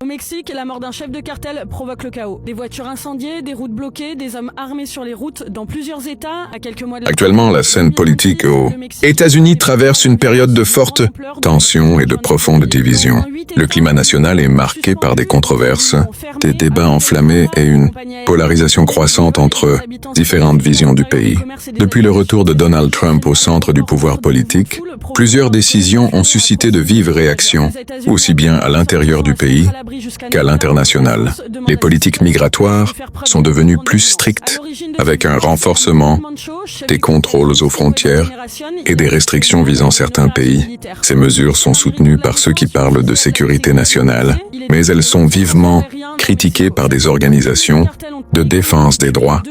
Au Mexique, la mort d'un chef de cartel provoque le chaos. Des voitures incendiées, des routes bloquées, des hommes armés sur les routes dans plusieurs États, à quelques mois de la... Actuellement, la scène politique aux États-Unis traverse une période de forte tension et de profonde division. Le climat national est marqué par des controverses, des débats enflammés et une polarisation croissante entre différentes visions du pays. Depuis le retour de Donald Trump au centre du pouvoir politique, plusieurs décisions ont suscité de vives réactions, aussi bien à l'intérieur du pays qu'à l'international. Les politiques migratoires sont devenues plus strictes, avec un renforcement des contrôles aux frontières et des restrictions visant certains pays. Ces mesures sont soutenues par ceux qui parlent de sécurité nationale, mais elles sont vivement critiquées par des organisations de défense des droits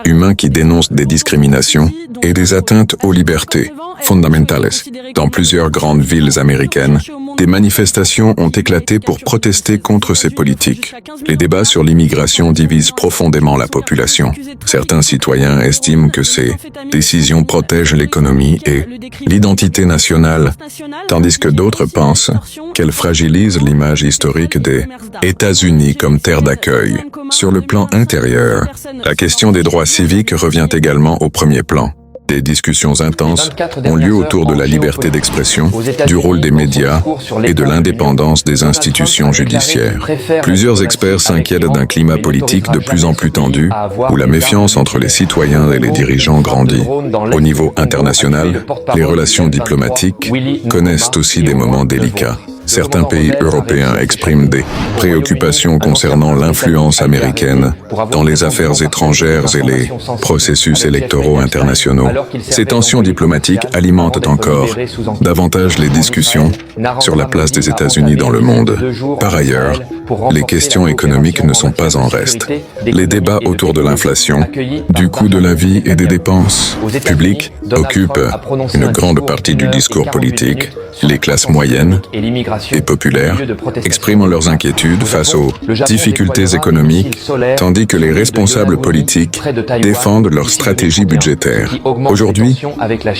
humains qui dénoncent des discriminations et des atteintes aux libertés fondamentales. Dans plusieurs grandes villes américaines, des manifestations ont éclaté pour protester contre ces politiques. Les débats sur l'immigration divisent profondément la population. Certains citoyens estiment que ces décisions protègent l'économie et l'identité nationale, tandis que d'autres pensent qu'elles fragilisent l'image historique des États-Unis comme terre d'accueil. Sur le plan intérieur, la question des droits civiques revient également au premier plan. Des discussions intenses ont lieu autour de la liberté d'expression, du rôle des médias et de l'indépendance des institutions judiciaires. Plusieurs experts s'inquiètent d'un climat politique de plus en plus tendu, où la méfiance entre les citoyens et les dirigeants grandit. Au niveau international, les relations diplomatiques connaissent aussi des moments délicats. Certains pays européens expriment des préoccupations concernant l'influence américaine dans les affaires étrangères et les processus électoraux internationaux. Ces tensions diplomatiques alimentent encore davantage les discussions sur la place des États-Unis dans le monde. Par ailleurs, les questions économiques ne sont pas en reste. Les débats autour de l'inflation, du coût de la vie et des dépenses publiques occupent une grande partie du discours politique. Les classes moyennes et populaires expriment leurs inquiétudes face aux difficultés économiques, tandis que les responsables politiques défendent leur stratégie budgétaire. Aujourd'hui,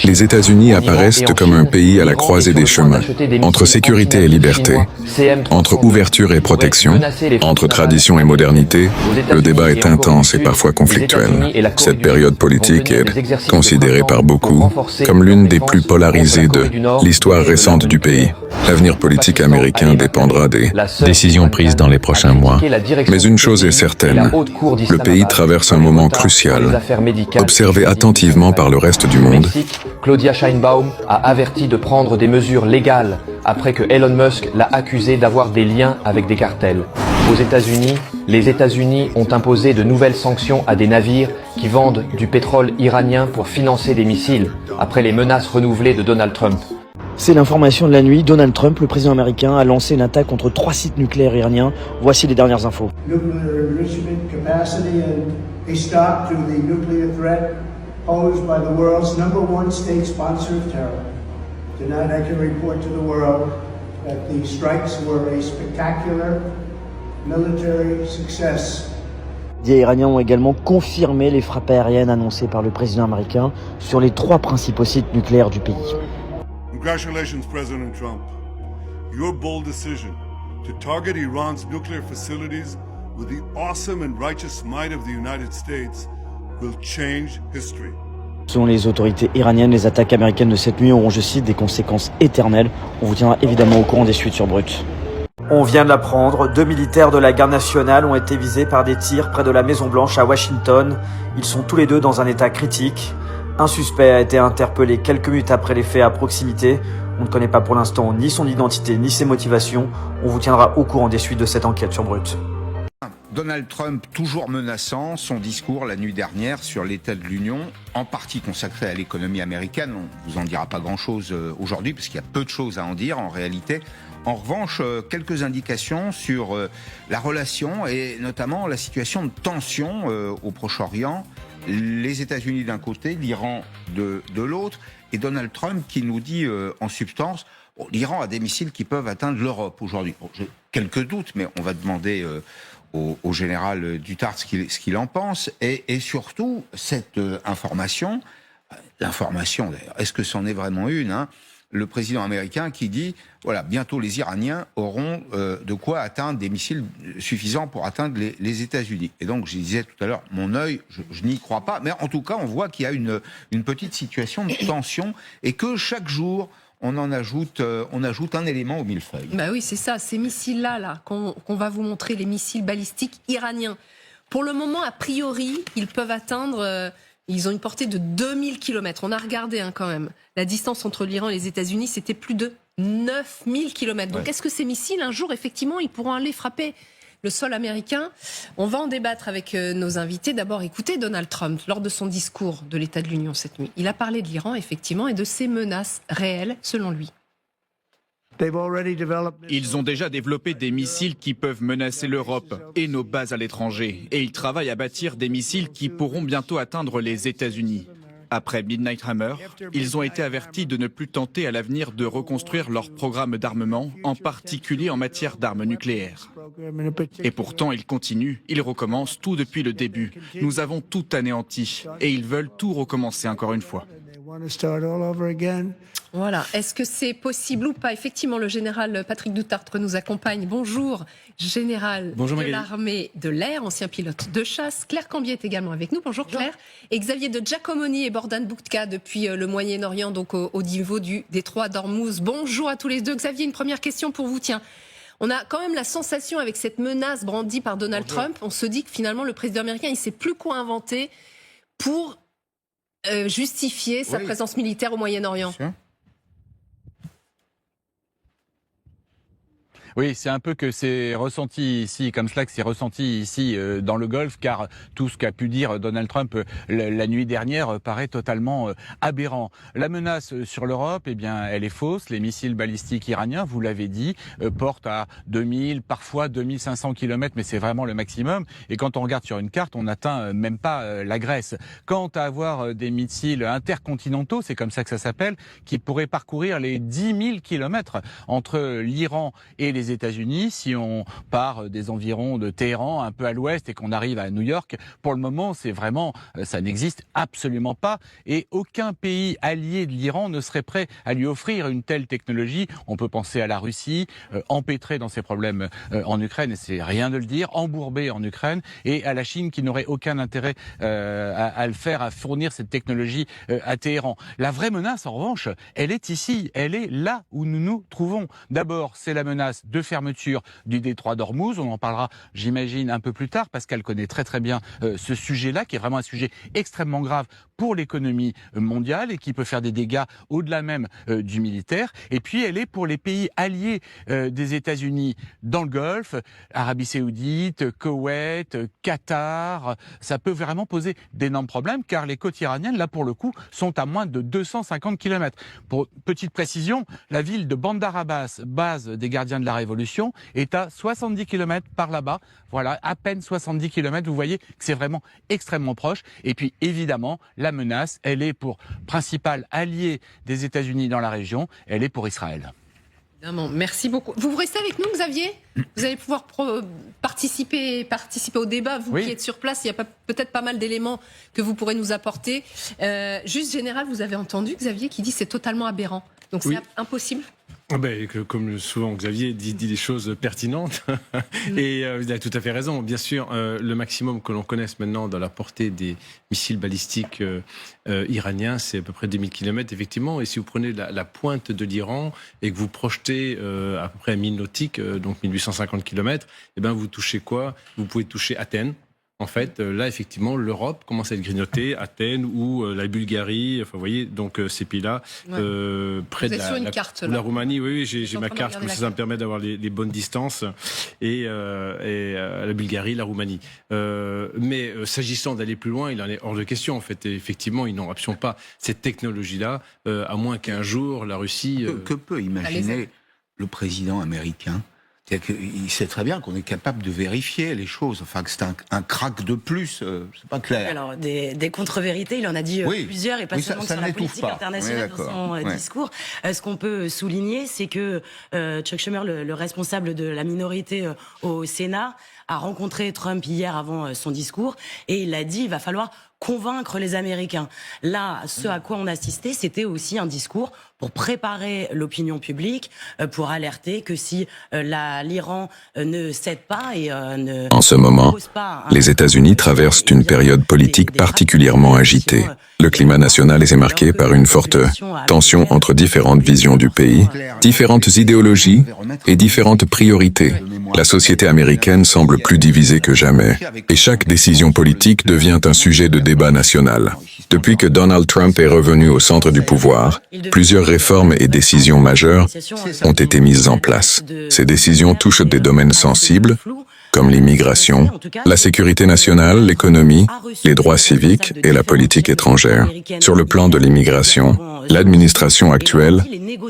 les États-Unis apparaissent comme un pays à la croisée des chemins, entre sécurité et liberté, entre ouverture et protection, entre tradition et modernité. Le débat est intense et parfois conflictuel. Cette période politique est considérée par beaucoup comme l'une des plus polarisées de l'histoire récente du pays. L'avenir politique américain dépendra des décisions prises dans les prochains mois. Mais une chose est certaine, le pays traverse un moment crucial, observé attentivement par le reste du monde. Claudia Sheinbaum a averti de prendre des mesures légales après que Elon Musk l'a accusé d'avoir des liens avec des cartels. Aux États-Unis, les États-Unis ont imposé de nouvelles sanctions à des navires qui vendent du pétrole iranien pour financer des missiles, après les menaces renouvelées de Donald Trump. C'est l'information de la nuit. Donald Trump, le président américain, a lancé une attaque contre 3 sites nucléaires iraniens. Voici les dernières infos. Les médias iraniens ont également confirmé les frappes aériennes annoncées par le président américain sur les 3 principaux sites nucléaires du pays. Congratulations, President Trump. Your bold decision to target Iran's nuclear facilities with the awesome and righteous might of the United States will change history. Selon les autorités iraniennes, les attaques américaines de cette nuit auront, je cite, des conséquences éternelles. On vous tiendra évidemment au courant des suites sur Brut. On vient de l'apprendre, 2 militaires de la garde nationale ont été visés par des tirs près de la Maison-Blanche à Washington. Ils sont tous les deux dans un état critique. Un suspect a été interpellé quelques minutes après les faits à proximité. On ne connaît pas pour l'instant ni son identité ni ses motivations. On vous tiendra au courant des suites de cette enquête sur Brut. Donald Trump toujours menaçant, son discours la nuit dernière sur l'état de l'Union, en partie consacré à l'économie américaine. On ne vous en dira pas grand-chose aujourd'hui parce qu'il y a peu de choses à en dire en réalité. En revanche, quelques indications sur la relation et notamment la situation de tension au Proche-Orient. Les États-Unis d'un côté, l'Iran de l'autre, et Donald Trump qui nous dit en substance, l'Iran a des missiles qui peuvent atteindre l'Europe aujourd'hui. J'ai quelques doutes, mais on va demander au général Duterte ce qu'il en pense, et surtout cette information, l'information d'ailleurs, est-ce que c'en est vraiment une, hein, le président américain qui dit, voilà, bientôt les Iraniens auront de quoi atteindre des missiles suffisants pour atteindre les États-Unis. Et donc, je disais tout à l'heure, mon œil, je n'y crois pas, mais en tout cas, on voit qu'il y a une petite situation de tension et que chaque jour, on ajoute un élément au millefeuille. Bah oui, c'est ça, ces missiles-là qu'on va vous montrer, les missiles balistiques iraniens. Pour le moment, a priori, ils peuvent atteindre... ils ont une portée de 2000 km. On a regardé quand même. La distance entre l'Iran et les États-Unis, c'était plus de 9000 km. Donc est-ce que ces missiles, un jour, effectivement, ils pourront aller frapper le sol américain? On va en débattre avec nos invités. D'abord, écoutez Donald Trump lors de son discours de l'État de l'Union cette nuit. Il a parlé de l'Iran, effectivement, et de ses menaces réelles, selon lui. Ils ont déjà développé des missiles qui peuvent menacer l'Europe et nos bases à l'étranger. Et ils travaillent à bâtir des missiles qui pourront bientôt atteindre les États-Unis. Après Midnight Hammer, ils ont été avertis de ne plus tenter à l'avenir de reconstruire leur programme d'armement, en particulier en matière d'armes nucléaires. Et pourtant, ils continuent, ils recommencent tout depuis le début. Nous avons tout anéanti et ils veulent tout recommencer encore une fois. Voilà. Est-ce que c'est possible ou pas? Effectivement, le général Patrick Doutartre nous accompagne. Bonjour, général de l'armée de l'air, ancien pilote de chasse. Claire Cambier est également avec nous. Bonjour Claire. Et Xavier de Giacomoni et Bordan Boutka depuis le Moyen-Orient, donc au niveau du détroit d'Ormuz. Bonjour à tous les deux. Xavier, une première question pour vous. Tiens, on a quand même la sensation avec cette menace brandie par Donald Trump, on se dit que finalement le président américain, il ne sait plus quoi inventer pour justifier sa présence militaire au Moyen-Orient. Oui, c'est un peu que c'est ressenti ici, comme cela que c'est ressenti ici dans le Golfe, car tout ce qu'a pu dire Donald Trump la nuit dernière paraît totalement aberrant. La menace sur l'Europe, eh bien, elle est fausse. Les missiles balistiques iraniens, vous l'avez dit, portent à 2000, parfois 2500 km, mais c'est vraiment le maximum. Et quand on regarde sur une carte, on n'atteint même pas la Grèce. Quant à avoir des missiles intercontinentaux, c'est comme ça que ça s'appelle, qui pourraient parcourir les 10 000 km entre l'Iran et les États-Unis, si on part des environs de Téhéran, un peu à l'ouest, et qu'on arrive à New York, pour le moment, c'est vraiment, ça n'existe absolument pas, et aucun pays allié de l'Iran ne serait prêt à lui offrir une telle technologie. On peut penser à la Russie, empêtrée dans ses problèmes en Ukraine, et c'est rien de le dire, embourbée en Ukraine, et à la Chine qui n'aurait aucun intérêt à le faire, à fournir cette technologie à Téhéran. La vraie menace, en revanche, elle est ici, elle est là où nous nous trouvons. D'abord, c'est la menace de fermeture du détroit d'Ormuz. On en parlera, j'imagine, un peu plus tard. Pascal connaît très très bien ce sujet-là, qui est vraiment un sujet extrêmement grave pour l'économie mondiale et qui peut faire des dégâts au-delà même du militaire. Et puis, elle est pour les pays alliés des États-Unis dans le Golfe, Arabie Saoudite, Koweït, Qatar. Ça peut vraiment poser d'énormes problèmes, car les côtes iraniennes, là pour le coup, sont à moins de 250 km. Pour petite précision, la ville de Bandar Abbas, base des gardiens de la Révolution, est à 70 km par là-bas. Voilà, à peine 70 km. Vous voyez que c'est vraiment extrêmement proche. Et puis, évidemment, la menace, elle est pour principal allié des États-Unis dans la région, elle est pour Israël. Évidemment, merci beaucoup. Vous restez avec nous, Xavier? Vous allez pouvoir participer au débat, vous qui êtes sur place. Il y a peut-être pas mal d'éléments que vous pourrez nous apporter. Juste, général, vous avez entendu Xavier qui dit c'est totalement aberrant. Donc c'est impossible. Comme souvent Xavier dit des choses pertinentes et il a tout à fait raison. Bien sûr, le maximum que l'on connaisse maintenant dans la portée des missiles balistiques iraniens, c'est à peu près 2000 km effectivement. Et si vous prenez la pointe de l'Iran et que vous projetez à peu près à 1000 nautiques, donc 1850 km, eh ben vous touchez quoi? Vous pouvez toucher Athènes. En fait, là, effectivement, l'Europe commence à être grignotée, Athènes ou la Bulgarie, enfin, vous voyez, donc ces pays-là, près de la Roumanie. Oui, j'ai ma carte, comme ça me permet d'avoir les bonnes distances, et la Bulgarie, la Roumanie. Mais s'agissant d'aller plus loin, il en est hors de question, en fait. Et effectivement, ils n'ont absolument pas cette technologie-là, à moins qu'un jour, la Russie... Que peut imaginer le président américain? Il sait très bien qu'on est capable de vérifier les choses, enfin que c'est un crack de plus, c'est pas clair. Alors, des contre-vérités, il en a dit plusieurs, et pas seulement sur la politique internationale dans son discours. Ce qu'on peut souligner, c'est que Chuck Schumer, le responsable de la minorité au Sénat, a rencontré Trump hier avant son discours, et il a dit il va falloir convaincre les Américains. Là, ce à quoi on assistait, c'était aussi un discours pour préparer l'opinion publique, pour alerter que si l'Iran ne cède pas et ne... En ce moment, les États-Unis traversent une période politique particulièrement agitée. Le climat national est marqué par une forte tension entre différentes visions du pays, différentes idéologies et différentes priorités. La société américaine semble plus divisée que jamais, et chaque décision politique devient un sujet de débat national. Depuis que Donald Trump est revenu au centre du pouvoir, plusieurs réformes et décisions majeures ont été mises en place. Ces décisions touchent des domaines sensibles, comme l'immigration, la sécurité nationale, l'économie, les droits civiques et la politique étrangère. Sur le plan de l'immigration, l'administration actuelle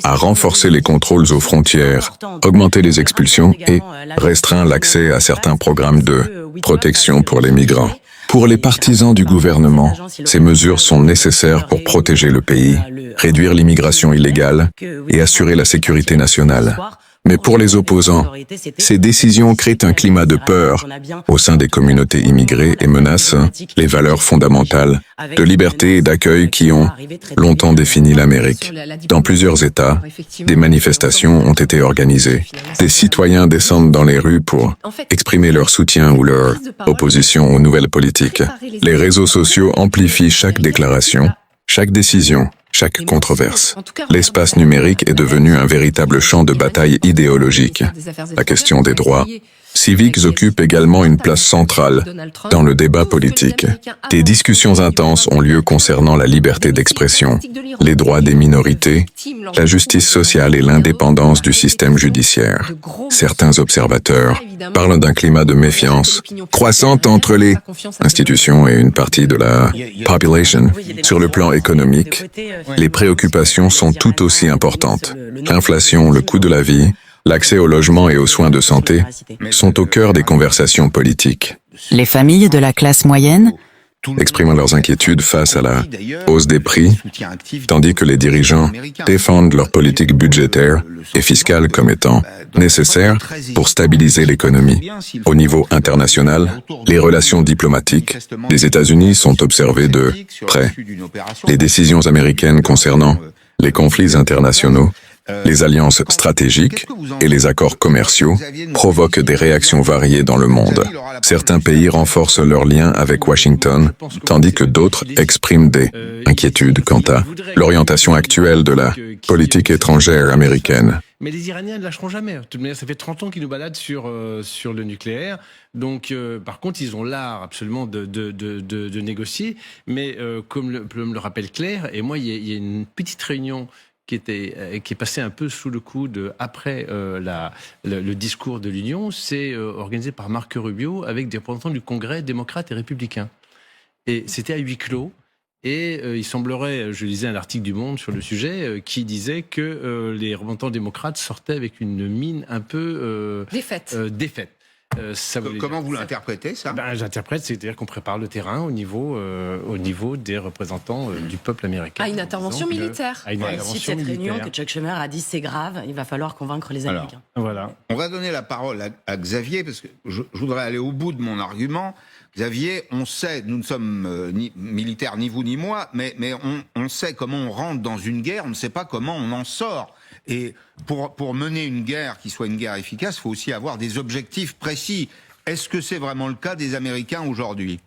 a renforcé les contrôles aux frontières, augmenté les expulsions et restreint l'accès à certains programmes de protection pour les migrants. Pour les partisans du gouvernement, ces mesures sont nécessaires pour protéger le pays, réduire l'immigration illégale et assurer la sécurité nationale. Mais pour les opposants, ces décisions créent un climat de peur au sein des communautés immigrées et menacent les valeurs fondamentales de liberté et d'accueil qui ont longtemps défini l'Amérique. Dans plusieurs États, des manifestations ont été organisées. Des citoyens descendent dans les rues pour exprimer leur soutien ou leur opposition aux nouvelles politiques. Les réseaux sociaux amplifient chaque déclaration, chaque décision, chaque controverse. L'espace numérique est devenu un véritable champ de bataille idéologique. La question des droits civiques occupe également une place centrale dans le débat politique. Des discussions intenses ont lieu concernant la liberté d'expression, les droits des minorités, la justice sociale et l'indépendance du système judiciaire. Certains observateurs parlent d'un climat de méfiance croissante entre les institutions et une partie de la population. Sur le plan économique, les préoccupations sont tout aussi importantes. L'inflation, le coût de la vie, l'accès au logement et aux soins de santé sont au cœur des conversations politiques. Les familles de la classe moyenne expriment leurs inquiétudes face à la hausse des prix, tandis que les dirigeants défendent leur politique budgétaire et fiscale comme étant nécessaire pour stabiliser l'économie. Au niveau international, les relations diplomatiques des États-Unis sont observées de près. Les décisions américaines concernant les conflits internationaux, les alliances stratégiques et les accords commerciaux provoquent des réactions variées dans le monde. Certains pays renforcent leurs liens avec Washington, tandis que d'autres expriment des inquiétudes quant à l'orientation actuelle de la politique étrangère américaine. Mais les Iraniens ne lâcheront jamais. De toute manière, ça fait 30 ans qu'ils nous baladent sur le nucléaire. Donc, par contre, ils ont l'art absolument de négocier. Mais comme le rappelle Claire, et moi, il y a une petite réunion qui est passé un peu sous le coude après le discours de l'Union, c'est organisé par Marco Rubio avec des représentants du Congrès démocrates et républicains. Et c'était à huis clos. Et il semblerait, je lisais un article du Monde sur le sujet, qui disait que les représentants démocrates sortaient avec une mine un peu défaite. Comment vous l'interprétez, ça ? J'interprète, c'est-à-dire qu'on prépare le terrain au niveau des représentants du peuple américain. À une intervention militaire. À une intervention cette réunion que Chuck Schumer a dit c'est grave, il va falloir convaincre les Américains. Voilà. On va donner la parole à Xavier, parce que je voudrais aller au bout de mon argument. Xavier, on sait, nous ne sommes ni militaires, ni vous ni moi, mais on sait comment on rentre dans une guerre, on ne sait pas comment on en sort. Et pour mener une guerre qui soit une guerre efficace, il faut aussi avoir des objectifs précis. Est-ce que c'est vraiment le cas des Américains aujourd'hui ?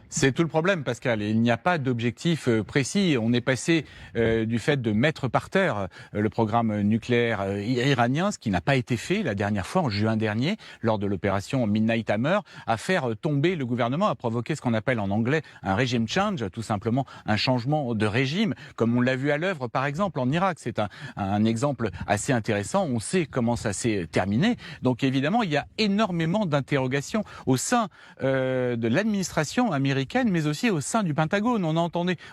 C'est tout le problème, Pascal. Il n'y a pas d'objectif précis. On est passé du fait de mettre par terre le programme nucléaire iranien, ce qui n'a pas été fait la dernière fois, en juin dernier, lors de l'opération Midnight Hammer, à faire tomber le gouvernement, à provoquer ce qu'on appelle en anglais un regime change, tout simplement un changement de régime, comme on l'a vu à l'œuvre, par exemple, en Irak. C'est un exemple assez intéressant. On sait comment ça s'est terminé. Donc, évidemment, il y a énormément d'interrogations au sein de l'administration américaine américaine, mais aussi au sein du Pentagone.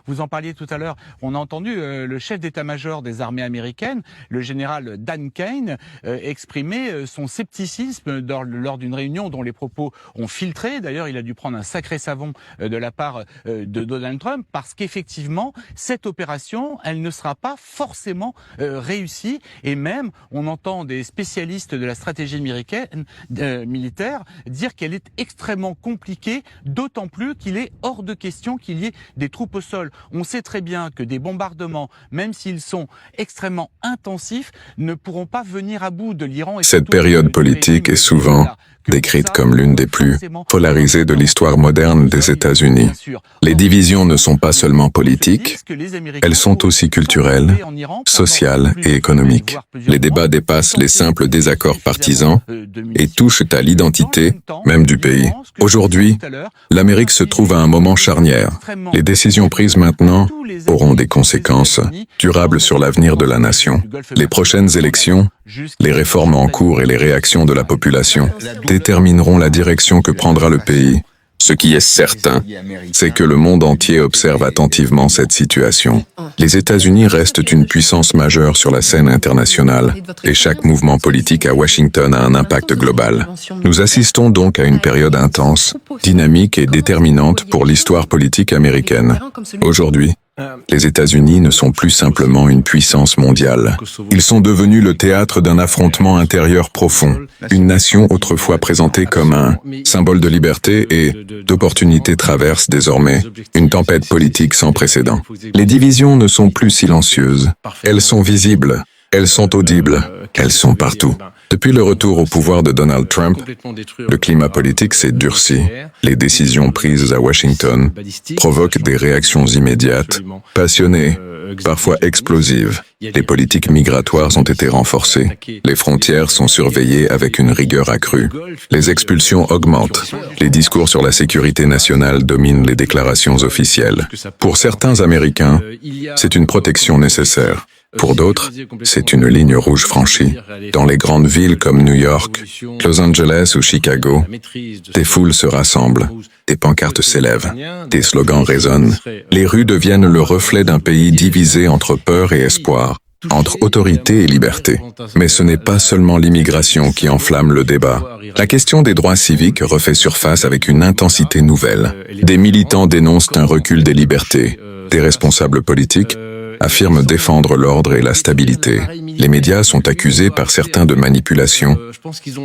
Vous en parliez tout à l'heure, on a entendu le chef d'état-major des armées américaines, le général Dan Kane, exprimer son scepticisme lors d'une réunion dont les propos ont filtré. D'ailleurs, il a dû prendre un sacré savon de la part de Donald Trump, parce qu'effectivement, cette opération, elle ne sera pas forcément réussie. Et même, on entend des spécialistes de la stratégie militaire dire qu'elle est extrêmement compliquée, d'autant plus qu'il est hors de question qu'il y ait des troupes au sol. On sait très bien que des bombardements, même s'ils sont extrêmement intensifs, ne pourront pas venir à bout de l'Iran. Cette période politique est souvent décrite comme l'une des plus polarisées de l'histoire moderne des États-Unis. Les divisions ne sont pas seulement politiques, elles sont aussi culturelles, sociales et économiques. Les débats dépassent les simples désaccords partisans et touchent à l'identité même du pays. Aujourd'hui, l'Amérique se trouve à un moment charnière. Les décisions prises maintenant auront des conséquences durables sur l'avenir de la nation. Les prochaines élections, les réformes en cours et les réactions de la population détermineront la direction que prendra le pays. Ce qui est certain, c'est que le monde entier observe attentivement cette situation. Les États-Unis restent une puissance majeure sur la scène internationale et chaque mouvement politique à Washington a un impact global. Nous assistons donc à une période intense, dynamique et déterminante pour l'histoire politique américaine. Aujourd'hui, les États-Unis ne sont plus simplement une puissance mondiale. Ils sont devenus le théâtre d'un affrontement intérieur profond, une nation autrefois présentée comme un symbole de liberté et d'opportunité traverse désormais une tempête politique sans précédent. Les divisions ne sont plus silencieuses, elles sont visibles, elles sont audibles, elles sont partout. Depuis le retour au pouvoir de Donald Trump, le climat politique s'est durci. Les décisions prises à Washington provoquent des réactions immédiates, passionnées, parfois explosives. Les politiques migratoires ont été renforcées. Les frontières sont surveillées avec une rigueur accrue. Les expulsions augmentent. Les discours sur la sécurité nationale dominent les déclarations officielles. Pour certains Américains, c'est une protection nécessaire. Pour d'autres, c'est une ligne rouge franchie. Dans les grandes villes comme New York, Los Angeles ou Chicago, des foules se rassemblent, des pancartes s'élèvent, des slogans résonnent. Les rues deviennent le reflet d'un pays divisé entre peur et espoir, entre autorité et liberté. Mais ce n'est pas seulement l'immigration qui enflamme le débat. La question des droits civiques refait surface avec une intensité nouvelle. Des militants dénoncent un recul des libertés. Des responsables politiques affirment défendre l'ordre et la stabilité. Les médias sont accusés par certains de manipulation,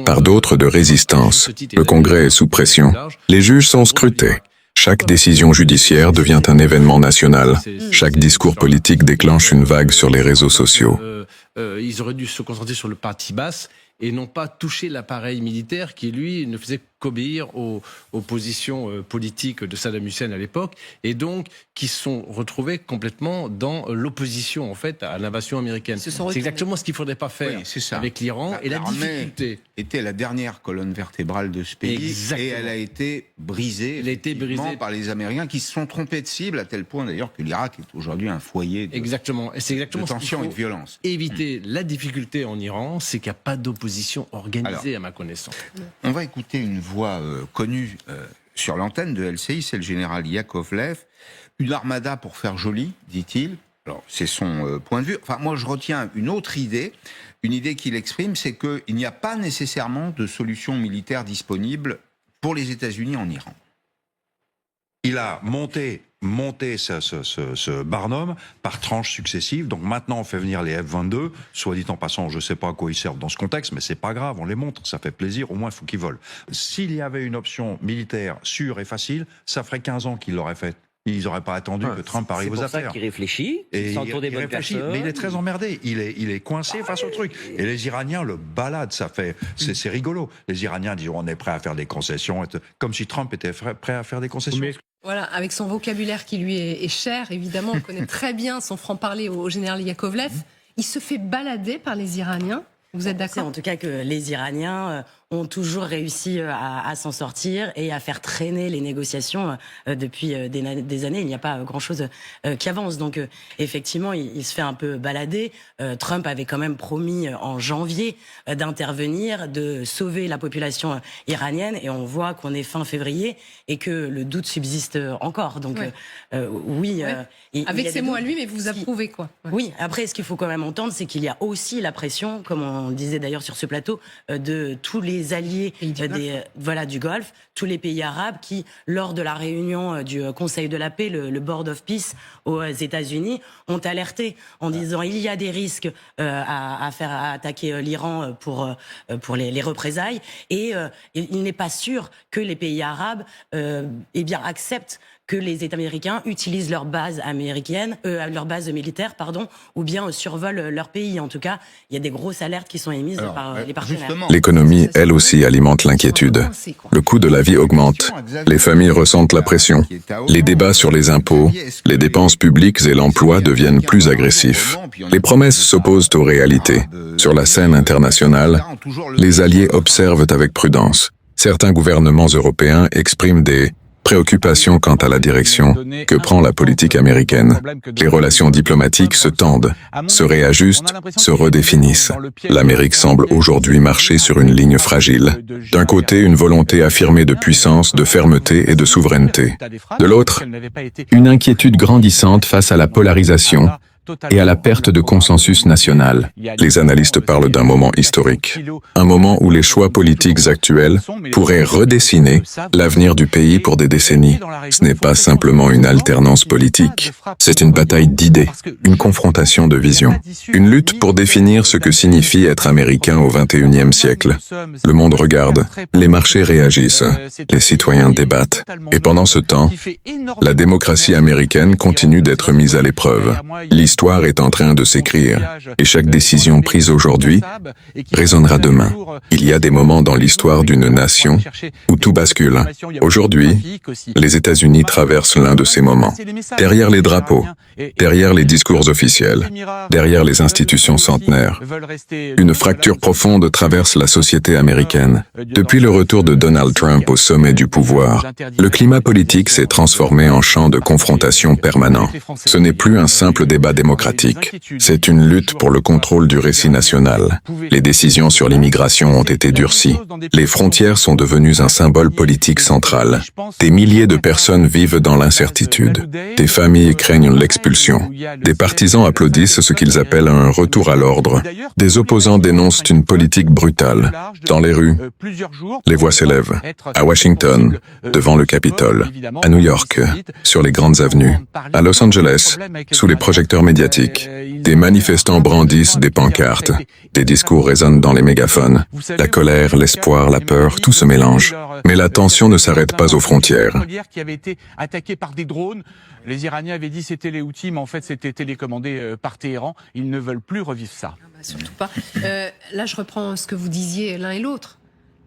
par d'autres de résistance. Le Congrès est sous pression. Les juges sont scrutés. Chaque décision judiciaire devient un événement national. Chaque discours politique déclenche une vague sur les réseaux sociaux. Ils auraient dû se concentrer sur le parti basse et non pas toucher l'appareil militaire qui, lui, ne faisait qu'obéir aux positions politiques de Saddam Hussein à l'époque, et donc qui sont retrouvés complètement dans l'opposition en fait à l'invasion américaine. C'est exactement ce qu'il ne faudrait pas faire avec l'Iran. Et la difficulté était la dernière colonne vertébrale de ce pays. Exactement. Et elle a été brisée, par les Américains qui se sont trompés de cible, à tel point d'ailleurs que l'Irak est aujourd'hui un foyer de, de tension et de violence. Éviter la difficulté en Iran, c'est qu'il n'y a pas d'opposition organisée. Alors, à ma connaissance. On va écouter une voix connue sur l'antenne de LCI, c'est le général Yakovlev. Une armada pour faire joli, dit-il. Alors, c'est son point de vue. Enfin, moi, je retiens une autre idée. Une idée qu'il exprime, c'est qu'il n'y a pas nécessairement de solution militaire disponible pour les États-Unis en Iran. Il a monté ce Barnum par tranches successives. Donc maintenant, on fait venir les F-22. Soit dit en passant, je ne sais pas à quoi ils servent dans ce contexte, mais c'est pas grave, on les montre, ça fait plaisir, au moins il faut qu'ils volent. S'il y avait une option militaire sûre et facile, ça ferait 15 ans qu'ils l'auraient faite. Ils n'auraient pas attendu que Trump arrive aux affaires. C'est pour ça qu'il réfléchit, il s'entoure des bonnes personnes. Mais il est très emmerdé, il est coincé face au truc. Et les Iraniens le baladent, c'est rigolo. Les Iraniens disent on est prêt à faire des concessions, comme si Trump était prêt à faire des concessions. Voilà, avec son vocabulaire qui lui est cher, évidemment, on connaît très bien son franc-parler au général Yakovlev. Il se fait balader par les Iraniens. Vous êtes d'accord ? En tout cas que les Iraniens ont toujours réussi à s'en sortir et à faire traîner les négociations depuis des années. Il n'y a pas grand-chose qui avance. Donc effectivement, il se fait un peu balader. Trump avait quand même promis en janvier d'intervenir, de sauver la population iranienne, et on voit qu'on est fin février et que le doute subsiste encore. Donc oui, avec ces mots à lui, mais vous approuvez quoi? Oui. Après, ce qu'il faut quand même entendre, c'est qu'il y a aussi la pression, comme on disait d'ailleurs sur ce plateau, de tous les alliés du Golfe, tous les pays arabes qui, lors de la réunion du Conseil de la paix, le Board of Peace aux États-Unis, ont alerté en disant il y a des risques à faire attaquer l'Iran pour les représailles, et il n'est pas sûr que les pays arabes acceptent que les États américains utilisent leurs bases militaires, ou bien survolent leur pays. En tout cas, il y a des grosses alertes qui sont émises par les partenaires. L'économie, elle aussi, alimente l'inquiétude. Le coût de la vie augmente. Les familles ressentent la pression. Les débats sur les impôts, les dépenses publiques et l'emploi deviennent plus agressifs. Les promesses s'opposent aux réalités. Sur la scène internationale, les alliés observent avec prudence. Certains gouvernements européens expriment des préoccupation quant à la direction que prend la politique américaine. Les relations diplomatiques se tendent, se réajustent, se redéfinissent. L'Amérique semble aujourd'hui marcher sur une ligne fragile. D'un côté, une volonté affirmée de puissance, de fermeté et de souveraineté. De l'autre, une inquiétude grandissante face à la polarisation et à la perte de consensus national. Les analystes parlent d'un moment historique, un moment où les choix politiques actuels pourraient redessiner l'avenir du pays pour des décennies. Ce n'est pas simplement une alternance politique, c'est une bataille d'idées, une confrontation de visions, une lutte pour définir ce que signifie être américain au XXIe siècle. Le monde regarde, les marchés réagissent, les citoyens débattent, et pendant ce temps, la démocratie américaine continue d'être mise à l'épreuve. L'histoire est en train de s'écrire, et chaque décision prise aujourd'hui résonnera demain. Il y a des moments dans l'histoire d'une nation où tout bascule. Aujourd'hui, les États-Unis traversent l'un de ces moments. Derrière les drapeaux, derrière les discours officiels, derrière les institutions centenaires, une fracture profonde traverse la société américaine. Depuis le retour de Donald Trump au sommet du pouvoir, le climat politique s'est transformé en champ de confrontation permanent. Ce n'est plus un simple débat démocratique, c'est une lutte pour le contrôle du récit national. Les décisions sur l'immigration ont été durcies. Les frontières sont devenues un symbole politique central. Des milliers de personnes vivent dans l'incertitude. Des familles craignent l'expulsion. Des partisans applaudissent ce qu'ils appellent un retour à l'ordre. Des opposants dénoncent une politique brutale. Dans les rues, les voix s'élèvent. À Washington, devant le Capitole. À New York, sur les grandes avenues. À Los Angeles, sous les projecteurs médiatiques. Des manifestants brandissent des pancartes. Des discours résonnent dans les mégaphones. La colère, l'espoir, la peur, tout se mélange. Mais la tension ne s'arrête pas aux frontières. Qui avait été attaqué par des drones. Les Iraniens avaient dit c'était les Houthis, mais en fait c'était télécommandé par Téhéran. Ils ne veulent plus revivre ça. Surtout pas. Là, je reprends ce que vous disiez l'un et l'autre.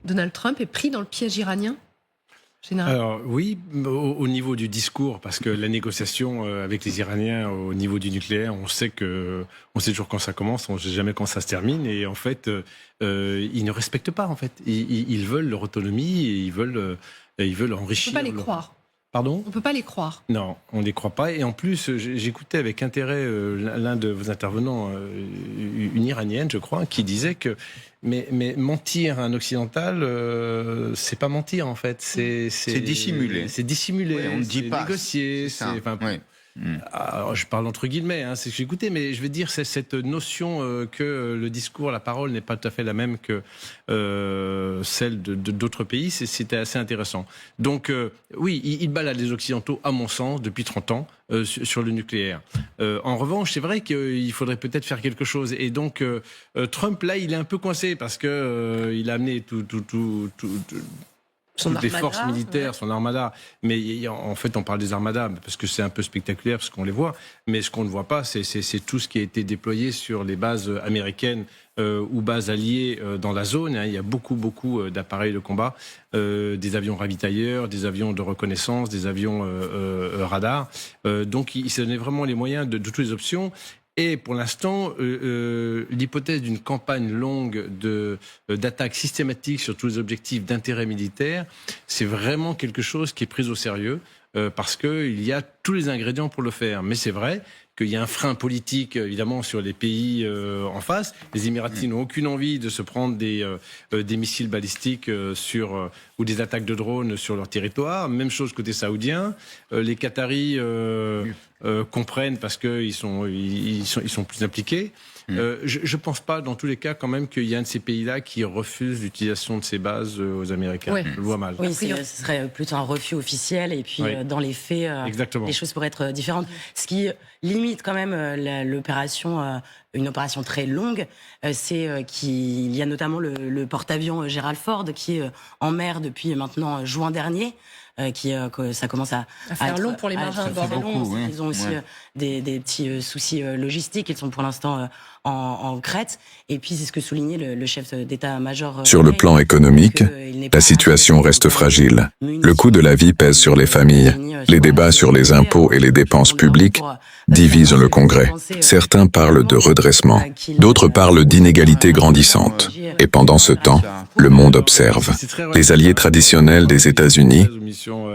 Donald Trump est pris dans le piège iranien ? Général. Alors oui, au niveau du discours, parce que la négociation avec les Iraniens au niveau du nucléaire, on sait toujours quand ça commence, on ne sait jamais quand ça se termine, et en fait, ils ne respectent pas. En fait, ils veulent leur autonomie, et ils veulent enrichir. On ne peut pas les croire. Pardon ? On ne peut pas les croire. Non, on ne les croit pas. Et en plus, j'écoutais avec intérêt l'un de vos intervenants, une Iranienne, je crois, qui disait que mais mentir à un occidental, c'est pas mentir en fait. C'est dissimulé. C'est dissimulé. Ouais, on ne dit pas. Négocier. C'est ça. Alors, je parle entre guillemets, c'est ce que j'ai écouté, mais je veux dire, c'est cette notion que le discours, la parole n'est pas tout à fait la même que celle d'autres pays, c'était assez intéressant. Donc, oui, il balade les Occidentaux, à mon sens, depuis 30 ans, sur le nucléaire. En revanche, c'est vrai qu'il faudrait peut-être faire quelque chose. Et donc, Trump, là, il est un peu coincé parce que il a amené toutes les forces militaires, son armada. Mais en fait, on parle des armadas parce que c'est un peu spectaculaire, parce qu'on les voit. Mais ce qu'on ne voit pas, c'est tout ce qui a été déployé sur les bases américaines ou bases alliées dans la zone. Il y a beaucoup d'appareils de combat, des avions ravitailleurs, des avions de reconnaissance, des avions radars. Donc, il s'est donné vraiment les moyens de toutes les options. Et pour l'instant, l'hypothèse d'une campagne longue d'attaques systématiques sur tous les objectifs d'intérêt militaire, c'est vraiment quelque chose qui est pris au sérieux parce qu'il y a tous les ingrédients pour le faire. Mais c'est vrai qu'il y a un frein politique, évidemment, sur les pays en face. Les Émiratis n'ont aucune envie de se prendre des missiles balistiques ou des attaques de drones sur leur territoire. Même chose côté saoudien. Les Qataris comprennent parce qu'ils sont plus impliqués. Je ne pense pas, dans tous les cas, quand même, qu'il y a un de ces pays-là qui refuse l'utilisation de ces bases aux Américains. Oui. Je le vois mal. Oui, ce serait plutôt un refus officiel, et puis dans les faits, les choses pourraient être différentes. Ce qui limite quand même l'opération, une opération très longue, c'est qu'il y a notamment le porte-avions Gerald Ford qui est en mer depuis maintenant juin dernier. Que ça commence à faire long pour les marins. Ils ont aussi des petits soucis logistiques. Ils sont pour l'instant en Crète. Et puis, c'est ce que soulignait le chef d'état-major. Sur le plan économique, la situation reste fragile. Le coût de la vie pèse sur les familles. Les débats sur les impôts et les dépenses publiques divisent le Congrès. Certains parlent de redressement, d'autres parlent d'inégalités grandissantes. Et pendant ce temps, le monde observe. Les alliés traditionnels des États-Unis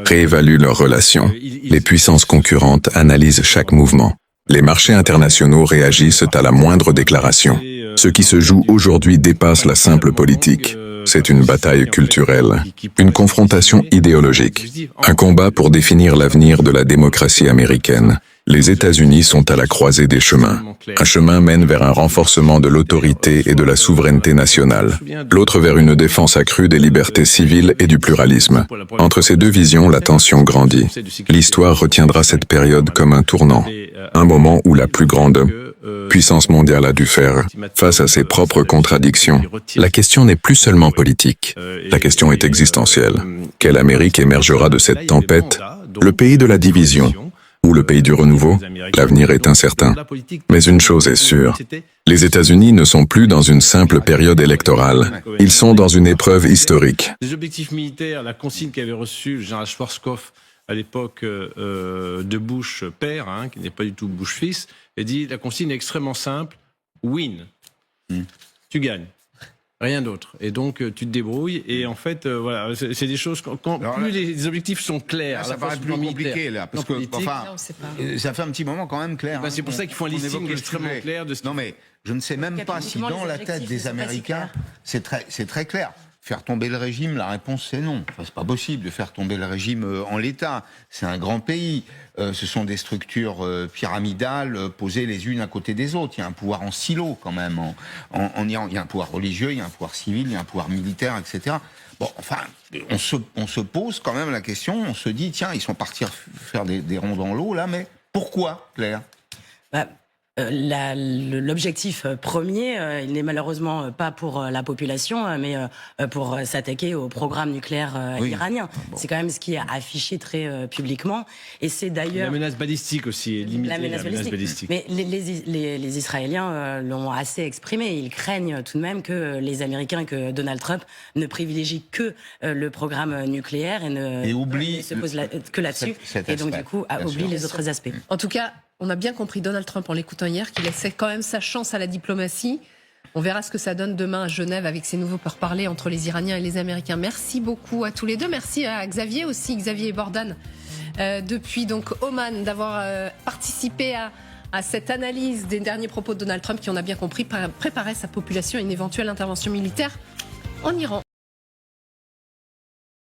réévaluent leurs relations. Les puissances concurrentes analysent chaque mouvement. Les marchés internationaux réagissent à la moindre déclaration. Ce qui se joue aujourd'hui dépasse la simple politique. C'est une bataille culturelle, une confrontation idéologique, un combat pour définir l'avenir de la démocratie américaine. Les États-Unis sont à la croisée des chemins. Un chemin mène vers un renforcement de l'autorité et de la souveraineté nationale, l'autre vers une défense accrue des libertés civiles et du pluralisme. Entre ces deux visions, la tension grandit. L'histoire retiendra cette période comme un tournant, un moment où la plus grande puissance mondiale a dû faire face à ses propres contradictions. La question n'est plus seulement politique, la question est existentielle. Quelle Amérique émergera de cette tempête? Le pays de la division ou le pays du renouveau? L'avenir est incertain. Mais une chose est sûre, les États-Unis ne sont plus dans une simple période électorale. Ils sont dans une épreuve historique. Les objectifs militaires, la consigne qu'avait reçue le général Schwarzkopf à l'époque de Bush père, qui n'est pas du tout Bush fils, et dit la consigne est extrêmement simple, win. Tu gagnes. Rien d'autre. Et donc, tu te débrouilles. Et en fait, voilà, c'est des choses... Plus les objectifs sont clairs... Là, ça paraît plus compliqué, là. Parce que, ça fait un petit moment quand même clair. C'est pour ça qu'il faut un listing extrêmement clair de ce... Non, mais je ne sais même pas si dans la tête des Américains, c'est très clair. Faire tomber le régime, la réponse c'est non. Enfin, c'est pas possible de faire tomber le régime en l'état. C'est un grand pays. Ce sont des structures pyramidales posées les unes à côté des autres. Il y a un pouvoir en silo quand même en Iran. Il y a un pouvoir religieux, il y a un pouvoir civil, il y a un pouvoir militaire, etc. Bon, enfin, on se pose quand même la question. On se dit, tiens, ils sont partis faire des ronds dans l'eau là, mais pourquoi, Claire? L'objectif premier, il n'est malheureusement pas pour la population, mais pour s'attaquer au programme nucléaire iranien. C'est quand même ce qui est affiché très publiquement. Et c'est d'ailleurs... La menace balistique aussi est limitée. La menace balistique. Mais les Israéliens l'ont assez exprimé. Ils craignent tout de même que les Américains et que Donald Trump ne privilégient que le programme nucléaire et ne se posent que là-dessus. Et donc, du coup, oublient les autres aspects. En tout cas, on a bien compris Donald Trump en l'écoutant hier qu'il laissait quand même sa chance à la diplomatie. On verra ce que ça donne demain à Genève avec ces nouveaux pourparlers entre les Iraniens et les Américains. Merci beaucoup à tous les deux. Merci à Xavier aussi, Xavier Bordan, depuis donc Oman, d'avoir participé à cette analyse des derniers propos de Donald Trump qui, on a bien compris, préparait sa population à une éventuelle intervention militaire en Iran.